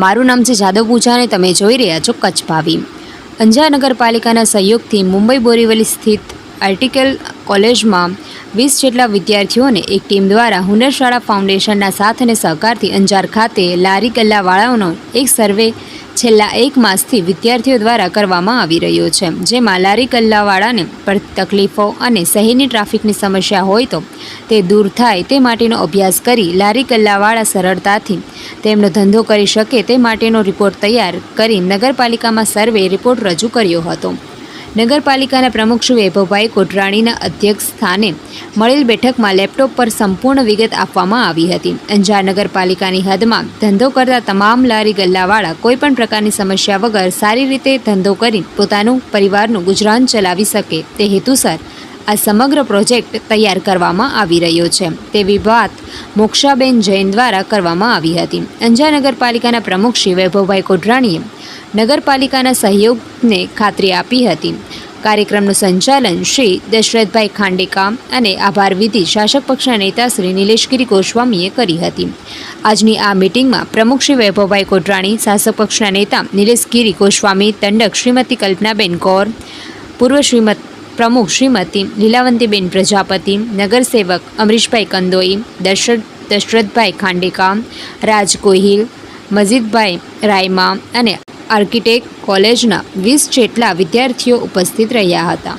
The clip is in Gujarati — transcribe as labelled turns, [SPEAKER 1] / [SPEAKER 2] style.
[SPEAKER 1] મારું નામ છે જાદવ પૂજા અને તમે જોઈ રહ્યા છો કચ્છ ભાવી। અંજાર નગરપાલિકાના સહયોગથી મુંબઈ બોરીવલી સ્થિત આર્ટિકલ કોલેજમાં 20 જેટલા વિદ્યાર્થીઓને એક ટીમ દ્વારા હુનરશાળા ફાઉન્ડેશનના સાથ અને સહકારથી અંજાર ખાતે લારી ગલ્લાવાળાઓનો એક સર્વે છેલ્લા 1 માસથી વિદ્યાર્થીઓ દ્વારા કરવામાં આવી રહ્યો છે, જેમાં લારી ગલ્લાવાળાને પડતી તકલીફો અને શહેરની ટ્રાફિકની સમસ્યા હોય તો તે દૂર થાય તે માટેનો અભ્યાસ કરી લારી ગલ્લાવાળા સરળતાથી તેમનો ધંધો કરી શકે તે માટેનો રિપોર્ટ તૈયાર કરી નગરપાલિકામાં સર્વે રિપોર્ટ રજૂ કર્યો હતો। નગરપાલિકાના પ્રમુખ શ્રી વૈભવભાઈ કોટરાણીના અધ્યક્ષ સ્થાને મળેલ બેઠકમાં લેપટોપ પર સંપૂર્ણ વિગત આપવામાં આવી હતી। અંજાર નગરપાલિકાની હદમાં ધંધો કરતા તમામ લારી ગલ્લાવાળા કોઈપણ પ્રકારની સમસ્યા વગર સારી રીતે ધંધો કરી પોતાનું પરિવારનું ગુજરાન ચલાવી શકે તે હેતુસર આ સમગ્ર પ્રોજેક્ટ તૈયાર કરવામાં આવી રહ્યો છે તેવી વાત મોક્ષાબેન જૈન દ્વારા કરવામાં આવી હતી। અંજાર નગરપાલિકાના પ્રમુખ શ્રી વૈભવભાઈ કોટરાણીએ નગરપાલિકાના સહયોગને ખાતરી આપી હતી। કાર્યક્રમનું સંચાલન શ્રી દશરથભાઈ ખાંડેકા અને આભાર વિધિ શાસક પક્ષના નેતા શ્રી નિલેશગીરી ગોસ્વામીએ કરી હતી। આજની આ મિટિંગમાં પ્રમુખ શ્રી વૈભવભાઈ કોટરાણી, શાસક પક્ષના નેતા નિલેશગીરી ગોસ્વામી, દંડક શ્રીમતી કલ્પનાબેન કૌર, પૂર્વ પ્રમુખ શ્રીમતી લીલાવંતીબેન પ્રજાપતિ, નગરસેવક અમરીશભાઈ કંદોઈ, દશરથભાઈ ખાંડેકા, રાજ ગોહિલ, મજીદભાઈ રાયમા અને આર્કિટેક્ટ કોલેજના 20 જેટલા વિદ્યાર્થીઓ ઉપસ્થિત રહ્યા હતા।